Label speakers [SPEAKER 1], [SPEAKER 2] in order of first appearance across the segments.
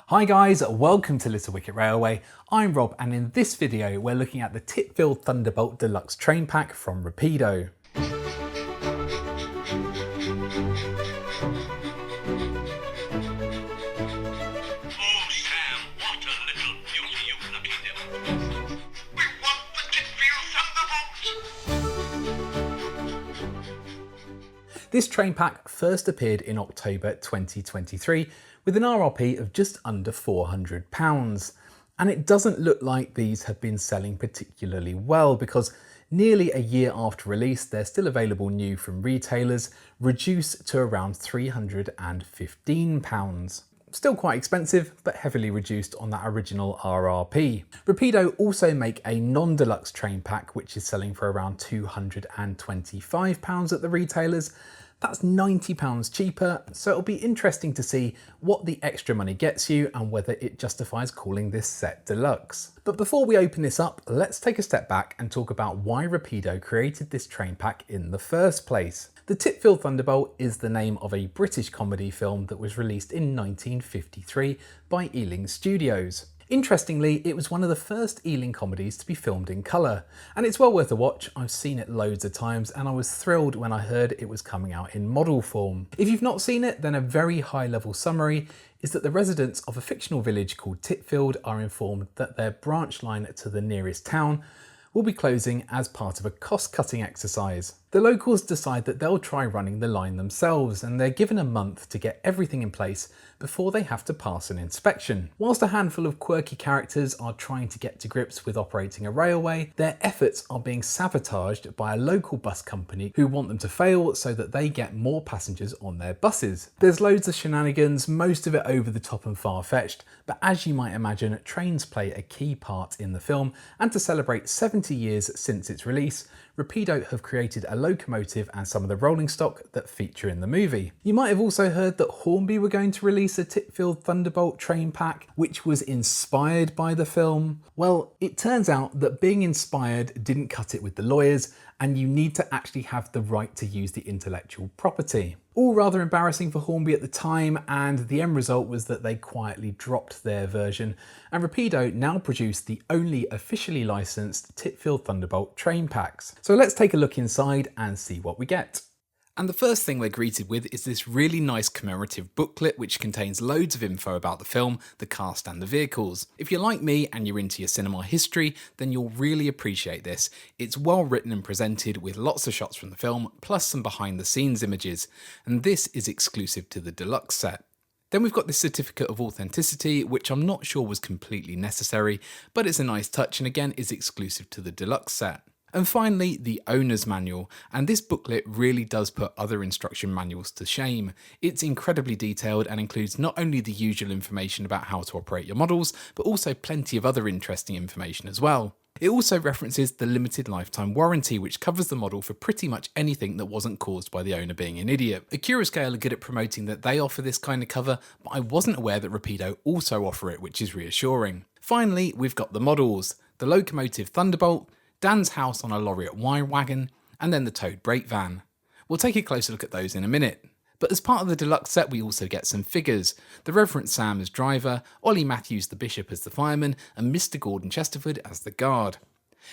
[SPEAKER 1] Hi guys, welcome to Little Wicket Railway. I'm Rob and in this video we're looking at the Titfield Thunderbolt Deluxe train pack from Rapido. This train pack first appeared in October 2023 with an RRP of just under £400. And it doesn't look like these have been selling particularly well because nearly a year after release they're still available new from retailers, reduced to around £315. Still quite expensive, but heavily reduced on that original RRP. Rapido also make a non-deluxe train pack which is selling for around £225 at the retailers. That's £90 cheaper, so it'll be interesting to see what the extra money gets you and whether it justifies calling this set deluxe. But before we open this up, let's take a step back and talk about why Rapido created this train pack in the first place. The Titfield Thunderbolt is the name of a British comedy film that was released in 1953 by Ealing Studios. Interestingly, it was one of the first Ealing comedies to be filmed in colour, and it's well worth a watch. I've seen it loads of times and I was thrilled when I heard it was coming out in model form. If you've not seen it, then a very high level summary is that the residents of a fictional village called Titfield are informed that their branch line to the nearest town will be closing as part of a cost-cutting exercise. The locals decide that they'll try running the line themselves and they're given a month to get everything in place before they have to pass an inspection. Whilst a handful of quirky characters are trying to get to grips with operating a railway, their efforts are being sabotaged by a local bus company who want them to fail so that they get more passengers on their buses. There's loads of shenanigans, most of it over the top and far-fetched, but as you might imagine, trains play a key part in the film, and to celebrate 70 years since its release, Rapido have created a locomotive and some of the rolling stock that feature in the movie. You might have also heard that Hornby were going to release a Titfield Thunderbolt train pack which was inspired by the film. Well, it turns out that being inspired didn't cut it with the lawyers, and you need to actually have the right to use the intellectual property. All rather embarrassing for Hornby at the time, and the end result was that they quietly dropped their version, and Rapido now produce the only officially licensed Titfield Thunderbolt train packs. So let's take a look inside and see what we get. And the first thing we're greeted with is this really nice commemorative booklet which contains loads of info about the film, the cast and the vehicles. If you're like me and you're into your cinema history, then you'll really appreciate this. It's well written and presented with lots of shots from the film, plus some behind the scenes images, and this is exclusive to the deluxe set. Then we've got this certificate of authenticity, which I'm not sure was completely necessary, but it's a nice touch and again is exclusive to the deluxe set. And finally, the owner's manual, and this booklet really does put other instruction manuals to shame. It's incredibly detailed and includes not only the usual information about how to operate your models, but also plenty of other interesting information as well. It also references the limited lifetime warranty, which covers the model for pretty much anything that wasn't caused by the owner being an idiot. Accurascale are good at promoting that they offer this kind of cover, but I wasn't aware that Rapido also offer it, which is reassuring. Finally, we've got the models: the locomotive Thunderbolt, Dan's house on a Loriot wagon, and then the towed brake van. We'll take a closer look at those in a minute. But as part of the deluxe set we also get some figures: the Reverend Sam as driver, Ollie Matthews the bishop as the fireman, and Mr Gordon Chesterford as the guard.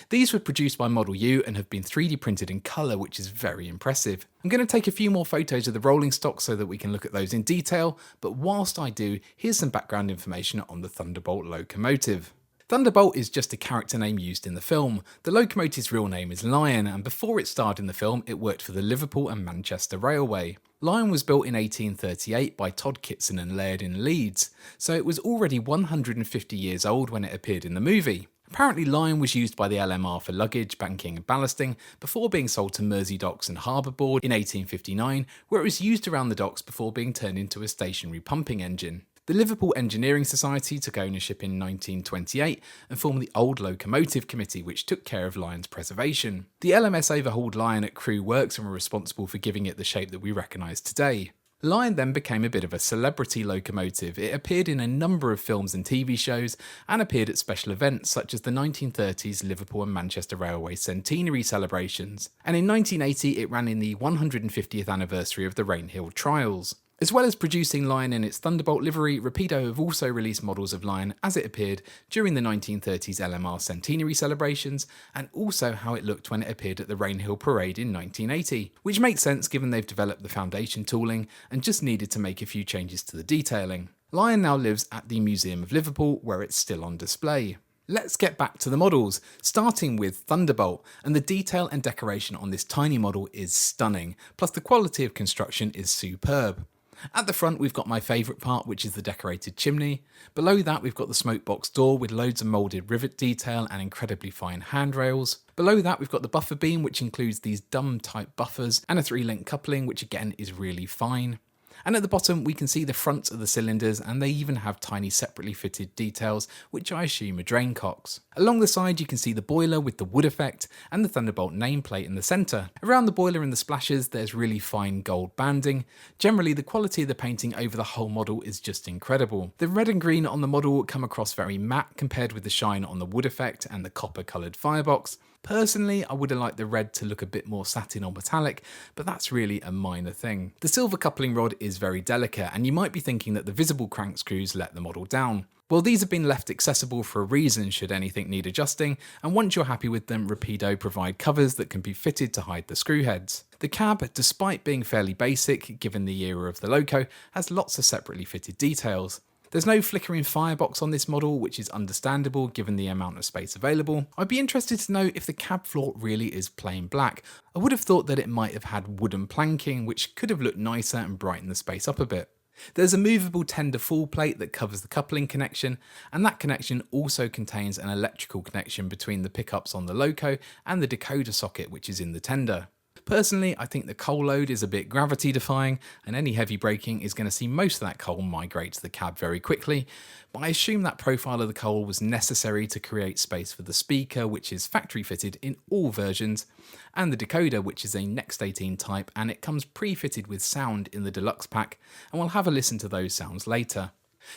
[SPEAKER 1] These were produced by Model U and have been 3D printed in colour, which is very impressive. I'm going to take a few more photos of the rolling stock so that we can look at those in detail, but whilst I do, here's some background information on the Thunderbolt locomotive. Thunderbolt is just a character name used in the film. The locomotive's real name is Lion, and before it starred in the film it worked for the Liverpool and Manchester Railway. Lion was built in 1838 by Todd Kitson and Laird in Leeds, so it was already 150 years old when it appeared in the movie. Apparently Lion was used by the LMR for luggage, banking and ballasting before being sold to Mersey Docks and Harbour Board in 1859, where it was used around the docks before being turned into a stationary pumping engine. The Liverpool Engineering Society took ownership in 1928 and formed the Old Locomotive Committee, which took care of Lion's preservation. The LMS overhauled Lion at Crewe Works and were responsible for giving it the shape that we recognise today. Lion then became a bit of a celebrity locomotive. It appeared in a number of films and TV shows and appeared at special events such as the 1930s Liverpool and Manchester Railway centenary celebrations. And in 1980 it ran in the 150th anniversary of the Rainhill trials. As well as producing Lion in its Thunderbolt livery, Rapido have also released models of Lion as it appeared during the 1930s LMR centenary celebrations, and also how it looked when it appeared at the Rainhill Parade in 1980, which makes sense given they've developed the foundation tooling and just needed to make a few changes to the detailing. Lion now lives at the Museum of Liverpool, where it's still on display. Let's get back to the models, starting with Thunderbolt, and the detail and decoration on this tiny model is stunning, plus the quality of construction is superb. At the front we've got my favourite part, which is the decorated chimney. Below that we've got the smoke box door with loads of moulded rivet detail and incredibly fine handrails. Below that we've got the buffer beam, which includes these dumb type buffers and a 3-link coupling, which again is really fine. And at the bottom we can see the fronts of the cylinders, and they even have tiny separately fitted details, which I assume are drain cocks. Along the side you can see the boiler with the wood effect and the Thunderbolt nameplate in the centre. Around the boiler and the splashes there's really fine gold banding. Generally the quality of the painting over the whole model is just incredible. The red and green on the model come across very matte compared with the shine on the wood effect and the copper coloured firebox. Personally, I would have liked the red to look a bit more satin or metallic, but that's really a minor thing. The silver coupling rod is very delicate, and you might be thinking that the visible crank screws let the model down. Well, these have been left accessible for a reason should anything need adjusting, and once you're happy with them, Rapido provide covers that can be fitted to hide the screw heads. The cab, despite being fairly basic given the era of the loco, has lots of separately fitted details. There's no flickering firebox on this model, which is understandable given the amount of space available. I'd be interested to know if the cab floor really is plain black. I would have thought that it might have had wooden planking, which could have looked nicer and brightened the space up a bit. There's a movable tender full plate that covers the coupling connection, and that connection also contains an electrical connection between the pickups on the loco and the decoder socket, which is in the tender. Personally, I think the coal load is a bit gravity defying, and any heavy braking is going to see most of that coal migrate to the cab very quickly, but I assume that profile of the coal was necessary to create space for the speaker, which is factory fitted in all versions, and the decoder, which is a Next 18 type, and it comes pre-fitted with sound in the deluxe pack, and we'll have a listen to those sounds later.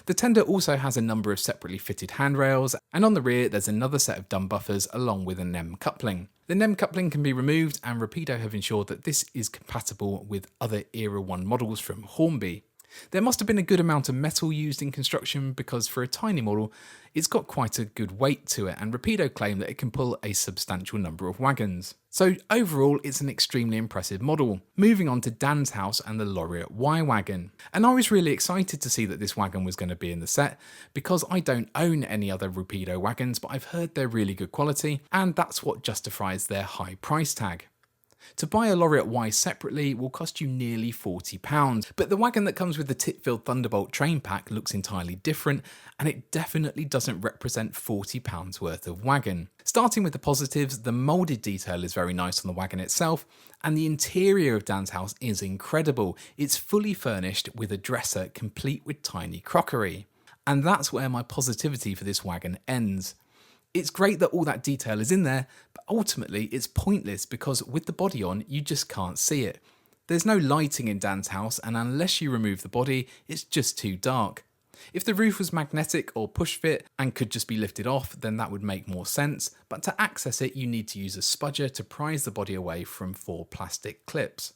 [SPEAKER 1] The tender also has a number of separately fitted handrails, and on the rear there's another set of dumb buffers along with a NEM coupling. The NEM coupling can be removed, and Rapido have ensured that this is compatible with other Era 1 models from Hornby. There must have been a good amount of metal used in construction, because for a tiny model it's got quite a good weight to it, and Rapido claim that it can pull a substantial number of wagons. So overall it's an extremely impressive model. Moving on to Dan's house and the Loriot Y-Wagon. And I was really excited to see that this wagon was going to be in the set, because I don't own any other Rapido wagons, but I've heard they're really good quality, and that's what justifies their high price tag. To buy a Loriot Y separately will cost you nearly £40, but the wagon that comes with the Titfield Thunderbolt train pack looks entirely different, and it definitely doesn't represent £40 worth of wagon. Starting with the positives, the moulded detail is very nice on the wagon itself, and the interior of Dan's house is incredible. It's fully furnished with a dresser complete with tiny crockery. And that's where my positivity for this wagon ends. It's great that all that detail is in there, but ultimately it's pointless because with the body on, you just can't see it. There's no lighting in Dan's house, and unless you remove the body, it's just too dark. If the roof was magnetic or push fit and could just be lifted off, then that would make more sense, but to access it you need to use a spudger to prise the body away from 4 plastic clips.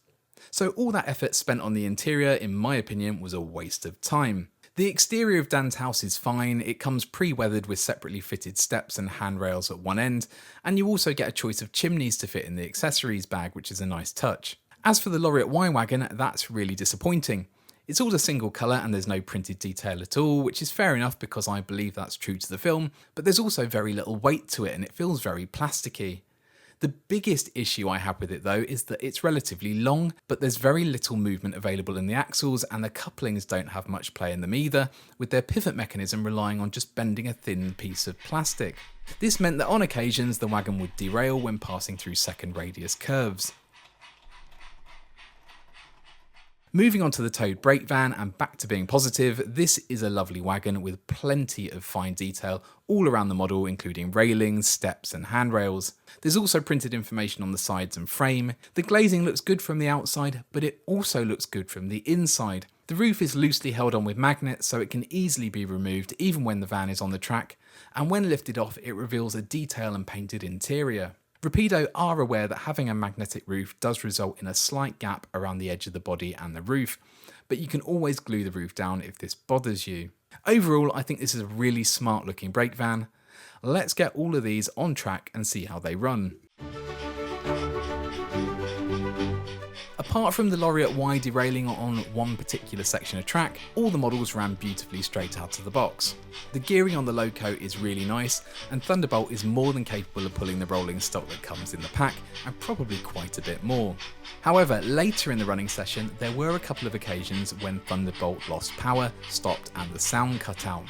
[SPEAKER 1] So all that effort spent on the interior, in my opinion, was a waste of time. The exterior of Dan's house is fine. It comes pre-weathered with separately fitted steps and handrails at one end, and you also get a choice of chimneys to fit in the accessories bag, which is a nice touch. As for the Loriot Y-Wagon, that's really disappointing. It's all a single colour and there's no printed detail at all, which is fair enough because I believe that's true to the film, but there's also very little weight to it and it feels very plasticky. The biggest issue I have with it though is that it's relatively long, but there's very little movement available in the axles, and the couplings don't have much play in them either, with their pivot mechanism relying on just bending a thin piece of plastic. This meant that on occasions the wagon would derail when passing through second radius curves. Moving on to the towed brake van and back to being positive, this is a lovely wagon with plenty of fine detail all around the model, including railings, steps and handrails. There's also printed information on the sides and frame. The glazing looks good from the outside, but it also looks good from the inside. The roof is loosely held on with magnets, so it can easily be removed even when the van is on the track, and when lifted off it reveals a detail and painted interior. Rapido are aware that having a magnetic roof does result in a slight gap around the edge of the body and the roof, but you can always glue the roof down if this bothers you. Overall, I think this is a really smart looking brake van. Let's get all of these on track and see how they run. Apart from the Loriot Y derailing on one particular section of track, all the models ran beautifully straight out of the box. The gearing on the loco is really nice, and Thunderbolt is more than capable of pulling the rolling stock that comes in the pack, and probably quite a bit more. However, later in the running session, there were a couple of occasions when Thunderbolt lost power, stopped, and the sound cut out.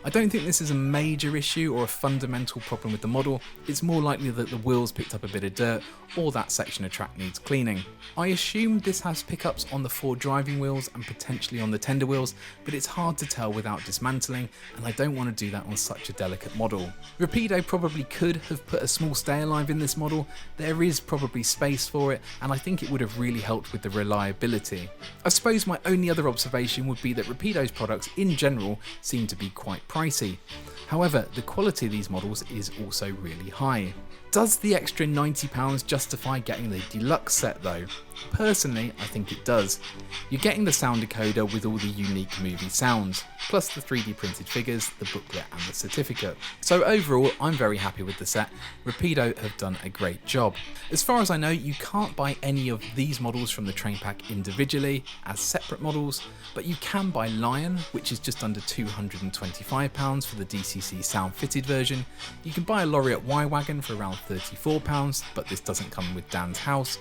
[SPEAKER 1] I don't think this is a major issue or a fundamental problem with the model, it's more likely that the wheels picked up a bit of dirt or that section of track needs cleaning. I assume this has pickups on the 4 driving wheels and potentially on the tender wheels, but it's hard to tell without dismantling, and I don't want to do that on such a delicate model. Rapido probably could have put a small stay alive in this model, there is probably space for it, and I think it would have really helped with the reliability. I suppose my only other observation would be that Rapido's products in general seem to be quite pricey. However, the quality of these models is also really high. Does the extra £90 justify getting the deluxe set though? Personally, I think it does. You're getting the sound decoder with all the unique movie sounds, plus the 3D printed figures, the booklet and the certificate. So overall, I'm very happy with the set. Rapido have done a great job. As far as I know, you can't buy any of these models from the train pack individually as separate models, but you can buy Lion, which is just under £225 for the DCC sound fitted version. You can buy a Loriot Y wagon for around £34, but this doesn't come with Dan's house.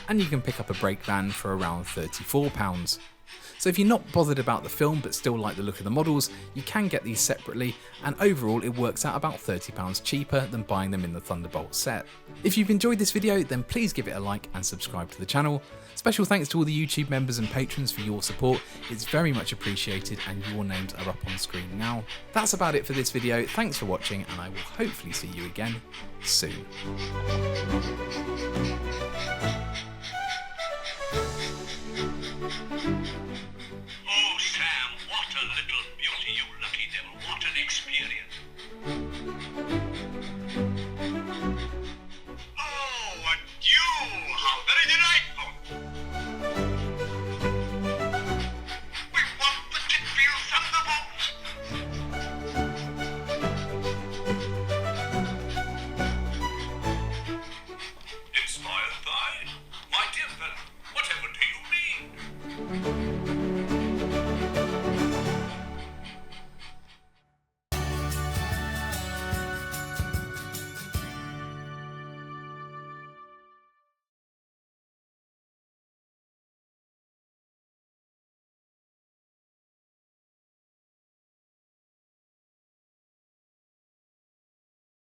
[SPEAKER 1] And you can pick up a brake van for around £34. So if you're not bothered about the film but still like the look of the models, you can get these separately, and overall it works out about £30 cheaper than buying them in the Thunderbolt set. If you've enjoyed this video, then please give it a like and subscribe to the channel. Special thanks to all the YouTube members and patrons for your support, it's very much appreciated and your names are up on screen now. That's about it for this video, thanks for watching and I will hopefully see you again soon.